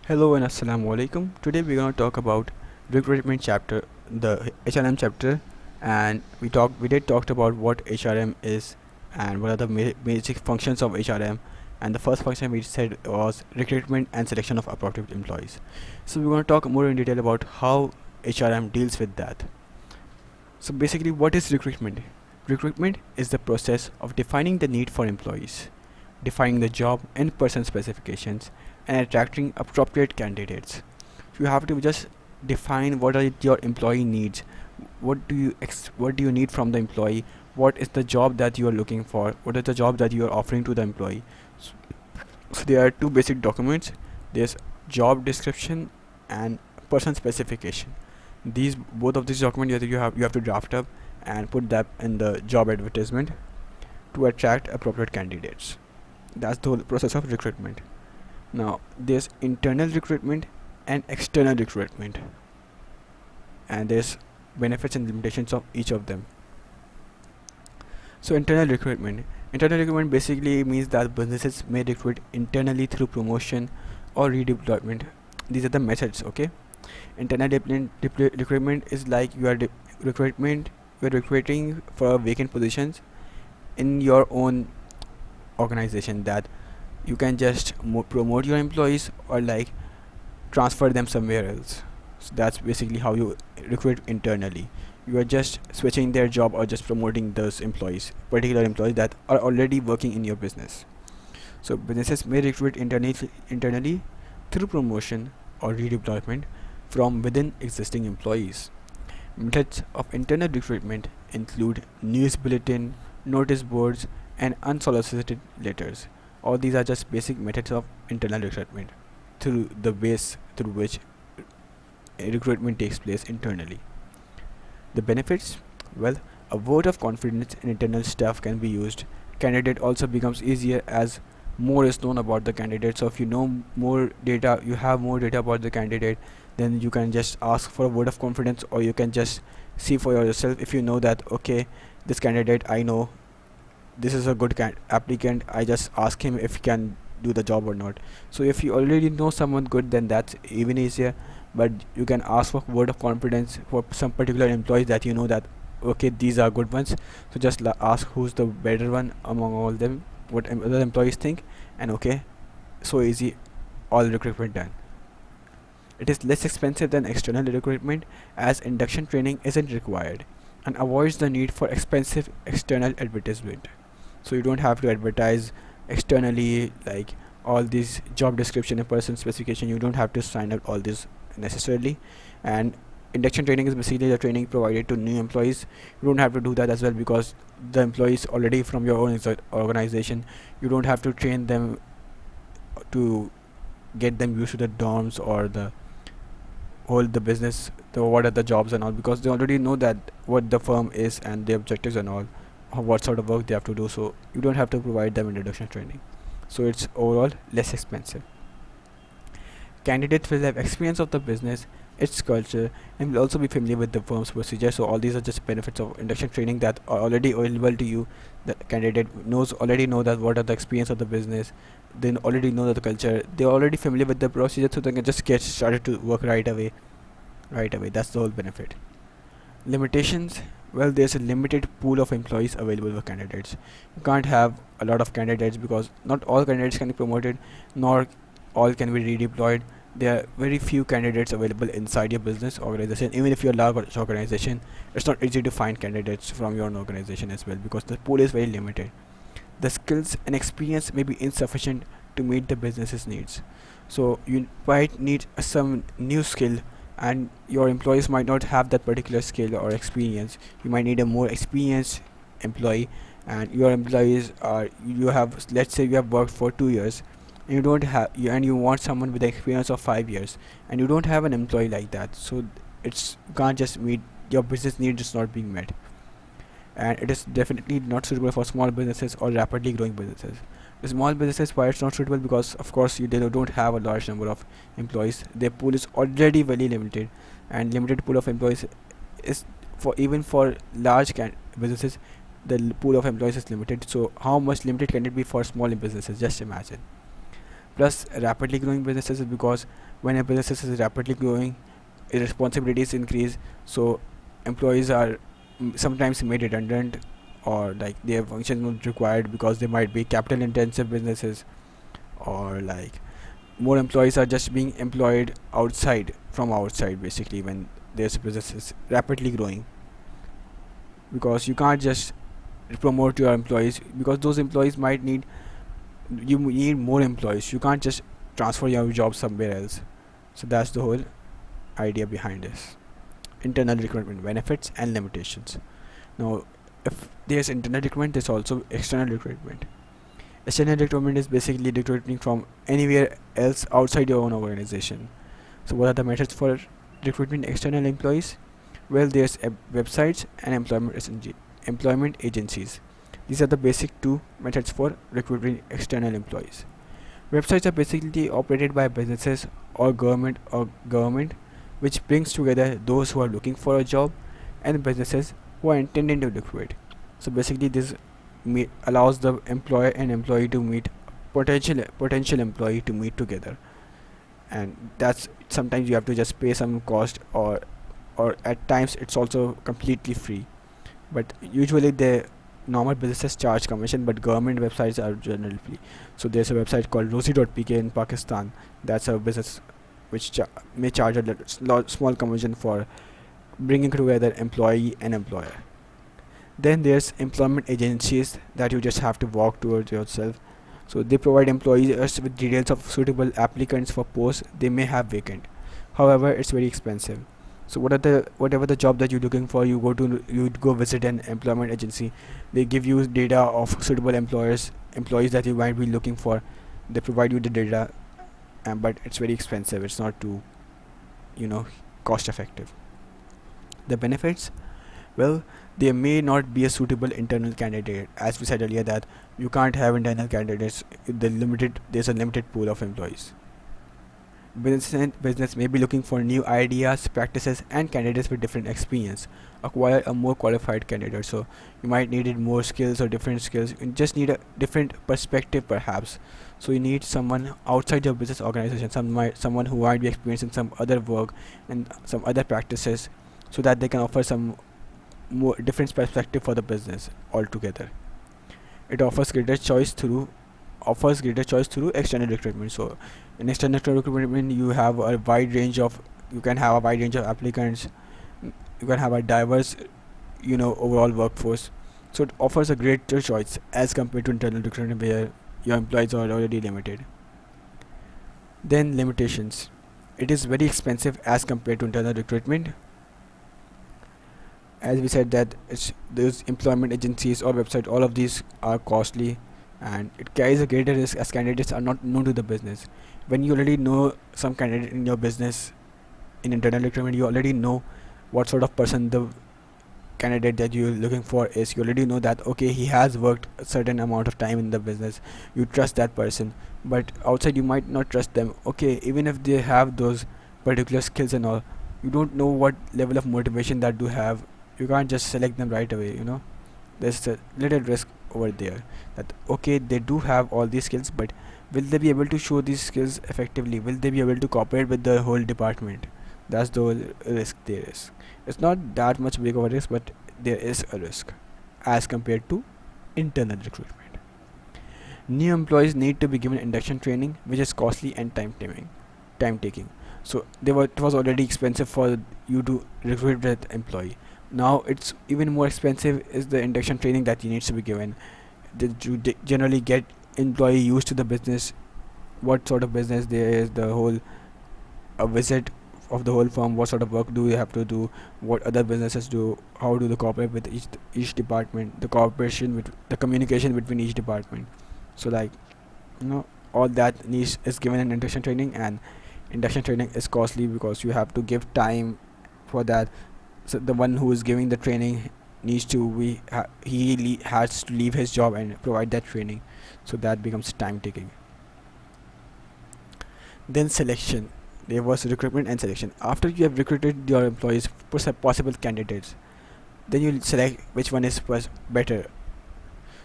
Hello and assalamu alaikum. Today we're going to talk about recruitment chapter, the HRM chapter, and we did talked about what HRM is and what are the basic functions of HRM. And the first function we said was recruitment and selection of appropriate employees. So we're going to talk more in detail about how HRM deals with that. So basically, what is recruitment? Recruitment is the process of defining the need for employees, defining the job and person specifications, and attracting appropriate candidates. You have to just define what are your employee needs. What do you need from the employee? What is the job that you are looking for? What is the job that you are offering to the employee? So, so there are two basic documents. There's job description and person specification. These both of these documents you have to draft up and put that in the job advertisement to attract appropriate candidates. That's the whole process of recruitment. Now, there's internal recruitment and external recruitment, and there's benefits and limitations of each of them. So, internal recruitment basically means that businesses may recruit internally through promotion or redeployment. These are the methods. Okay, recruitment is like you are recruiting for vacant positions in your own organization, that you can just promote your employees or like transfer them somewhere else. So that's basically how you recruit internally. You are just switching their job or just promoting those employees, particular employees that are already working in your business. So businesses may recruit internally through promotion or redeployment from within existing employees. Methods of internal recruitment include news bulletin, notice boards, and unsolicited letters. All these are just basic methods of internal recruitment through the base through which recruitment takes place internally. The benefits? Well, a vote of confidence in internal staff can be used. Candidate also becomes easier as more is known about the candidate. So if you know more data, you have more data about the candidate, then you can just ask for a vote of confidence, or you can just see for yourself. If you know that okay, this candidate I know, this is a good applicant, I just ask him if he can do the job or not. So if you already know someone good, then that's even easier. But you can ask for word of confidence for some particular employees that you know that okay, these are good ones. So just ask who's the better one among all them, what other employees think, and okay, so easy, all recruitment done. It is less expensive than external recruitment as induction training isn't required, and avoids the need for expensive external advertisement. So you don't have to advertise externally like all these job description and person specification. You don't have to sign up all this necessarily. And induction training is basically the training provided to new employees. You don't have to do that as well, because the employees already from your own organization. You don't have to train them to get them used to the dorms or the whole the business, the what are the jobs and all, because they already know that what the firm is and the objectives and all, what sort of work they have to do. So you don't have to provide them introduction training. So it's overall less expensive. Candidates will have experience of the business, its culture, and will also be familiar with the firm's procedure. So all these are just benefits of induction training that are already available to you. The candidate already know that what are the experience of the business. They already know that the culture. They're already familiar with the procedure, so they can just get started to work right away. Right away. That's the whole benefit. Limitations. Well, there's a limited pool of employees available for candidates. You can't have a lot of candidates because not all candidates can be promoted, nor all can be redeployed. There are very few candidates available inside your business organization. Even if you're a large organization, it's not easy to find candidates from your own organization as well, because the pool is very limited. The skills and experience may be insufficient to meet the business's needs. So you might need some new skill, and your employees might not have that particular skill or experience. You might need a more experienced employee, and your employees are, you have, let's say you have worked for 2 years, and you want someone with the experience of 5 years, and you don't have an employee like that. So it's, you can't just meet your business needs, is not being met. And it is definitely not suitable for small businesses or rapidly growing businesses. The small businesses, why it's not suitable, because of course they don't have a large number of employees. Their pool is already very limited, and limited pool of employees is for, even for large businesses, the pool of employees is limited. So how much limited can it be for small businesses? Just imagine. Plus rapidly growing businesses is because when a business is rapidly growing, responsibilities increase, so employees are sometimes made redundant, or like their function not required because they might be capital intensive businesses, or like more employees are just being employed outside from outside basically when there's business is rapidly growing, because you can't just promote your employees because those employees might need, you need more employees, you can't just transfer your job somewhere else. So that's the whole idea behind this. Internal recruitment benefits and limitations. Now, if there's internal recruitment, there's also external recruitment. External recruitment is basically recruiting from anywhere else outside your own organization. So what are the methods for recruiting external employees? Well, there's websites and employment agencies. These are the basic two methods for recruiting external employees. Websites are basically operated by businesses or government, which brings together those who are looking for a job and businesses who are intending to recruit. So basically, this allows the employer and employee to meet, potential employee to meet together, and that's sometimes you have to just pay some cost, or at times it's also completely free. But usually the normal businesses charge commission, but government websites are generally free. So there's a website called rosie.pk in Pakistan. That's a business which may charge a small commission for bringing together employee and employer. Then there's employment agencies that you just have to walk towards yourself. So they provide employees with details of suitable applicants for posts they may have vacant. However, it's very expensive. So whatever the job that you're looking for, you go visit an employment agency. They give you data of suitable employees that you might be looking for. They provide you the data, but it's very expensive. It's not too, you know, cost effective. The benefits, well, there may not be a suitable internal candidate, as we said earlier that you can't have internal candidates. There's a limited pool of employees. Business may be looking for new ideas, practices, and candidates with different experience. Acquire a more qualified candidate. So you might need more skills or different skills. You just need a different perspective, perhaps. So you need someone outside your business organization, someone who might be experienced in some other work and some other practices, so that they can offer some more different perspective for the business altogether. It offers greater choice through external recruitment. So in external recruitment, you can have a wide range of applicants. You can have a diverse, overall workforce. So it offers a greater choice as compared to internal recruitment, where your employees are already limited. Then limitations. It is very expensive as compared to internal recruitment. As we said that those employment agencies or website, all of these are costly, and it carries a greater risk as candidates are not known to the business. When you already know some candidate in your business, in internal recruitment, you already know what sort of person the candidate that you're looking for is. You already know that okay, he has worked a certain amount of time in the business. You trust that person. But outside you might not trust them. Okay, even if they have those particular skills and all, you don't know what level of motivation that do have. You can't just select them right away. There's a little risk over there, that okay, they do have all these skills, but will they be able to show these skills effectively? Will they be able to cooperate with the whole department? That's the whole risk there is. It's not that much big of a risk, but there is a risk as compared to internal recruitment. New employees need to be given induction training, which is costly and time taking. So it was already expensive for you to recruit that employee. Now it's even more expensive is the induction training that needs to be given. Generally get employee used to the business, what sort of business there is, the whole a visit of the whole firm, what sort of work do you have to do, what other businesses do, how do they cooperate with each department, the cooperation with the communication between each department. So all that needs is given in induction training, and induction training is costly because you have to give time for that. So the one who is giving the training needs to has to leave his job and provide that training, so that becomes time taking. Then selection. There was recruitment and selection. After you have recruited your employees, possible candidates, then you select which one is better.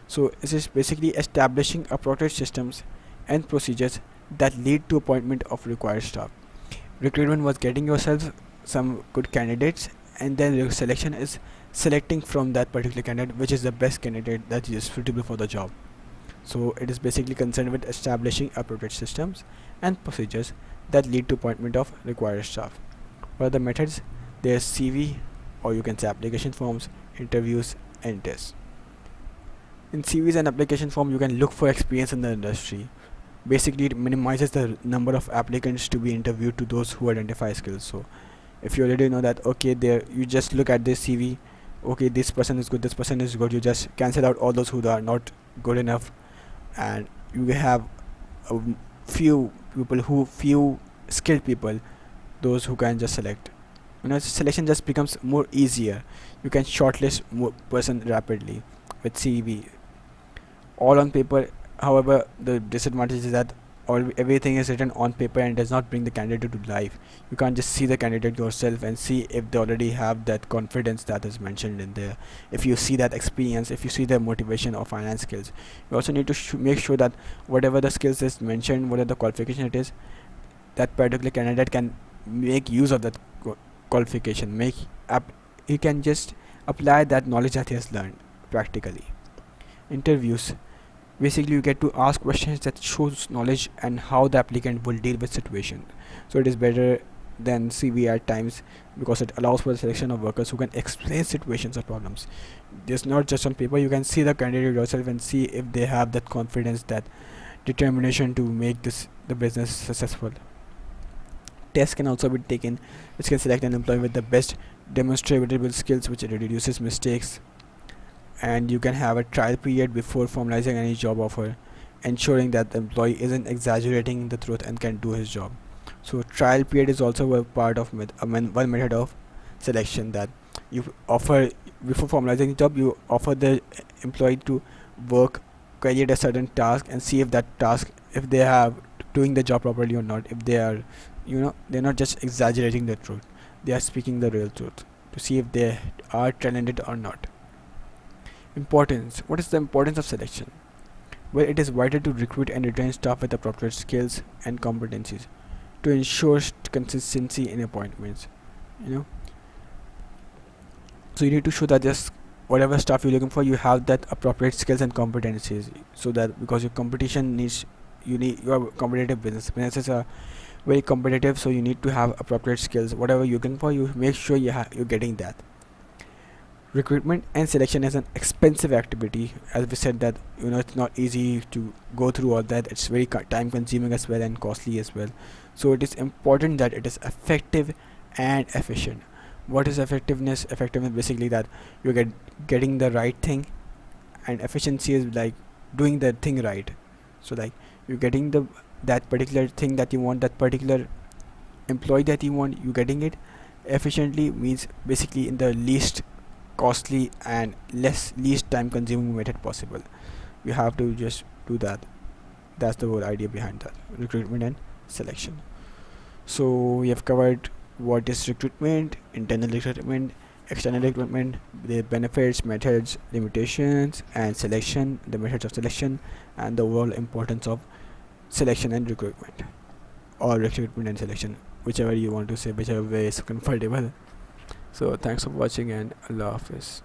So this is basically establishing appropriate systems and procedures that lead to appointment of required staff. Recruitment was getting yourself some good candidates, and then your selection is selecting from that particular candidate which is the best candidate that is suitable for the job. So it is basically concerned with establishing appropriate systems and procedures that lead to appointment of required staff. What are the methods? There's CV, or you can say application forms, interviews, and tests. In CVs and application form, you can look for experience in the industry. Basically, it minimizes the number of applicants to be interviewed to those who identify skills. So if you already know that, okay, there, you just look at this CV, okay, this person is good, this person is good, you just cancel out all those who are not good enough, and you have a few skilled people, those who can just select. Selection just becomes more easier. You can shortlist more person rapidly with CV, all on paper. However, the disadvantage is that everything is written on paper and does not bring the candidate to life. You can't just see the candidate yourself and see if they already have that confidence that is mentioned in there, if you see that experience, if you see their motivation or finance skills. You also need to make sure that whatever the skills is mentioned, whatever the qualification it is, that particular candidate can make use of that qualification, he can just apply that knowledge that he has learned practically. Interviews, basically you get to ask questions that shows knowledge and how the applicant will deal with situation. So it is better than CV at times, because it allows for the selection of workers who can explain situations or problems. Just not just on paper, you can see the candidate yourself and see if they have that confidence, that determination to make the business successful. Tests can also be taken, which can select an employee with the best demonstrable skills, which reduces mistakes. And you can have a trial period before formalizing any job offer, ensuring that the employee isn't exaggerating the truth and can do his job. So trial period is also a part of one method of selection, that you offer before formalizing the job. You offer the employee to work, create a certain task, and see if that task, if they are doing the job properly or not, if they are, they're not just exaggerating the truth, they are speaking the real truth, to see if they are talented or not. Importance. What is the importance of selection? Well, it is vital to recruit and retain staff with appropriate skills and competencies to ensure consistency in appointments. You know, so you need to show that just whatever staff you're looking for, you have that appropriate skills and competencies, so that, because your competition needs, you are competitive businesses are very competitive, so you need to have appropriate skills. Whatever you're looking for, you make sure you're getting that. Recruitment and selection is an expensive activity, as we said that it's not easy to go through all that. It's very time consuming as well and costly as well. So it is important that it is effective and efficient. What is effectiveness? Effectiveness basically that you're getting the right thing, and efficiency is like doing the thing right. So like you're getting that particular thing that you want, that particular employee that you want, you getting it efficiently, means basically in the least costly and least time consuming method possible. You have to just do that. That's the whole idea behind that, recruitment and selection. So we have covered what is recruitment, internal recruitment, external recruitment, the benefits, methods, limitations, and selection, the methods of selection, and the overall importance of selection and recruitment, or recruitment and selection, whichever you want to say, whichever way is comfortable. So thanks for watching, and Allah Hafiz.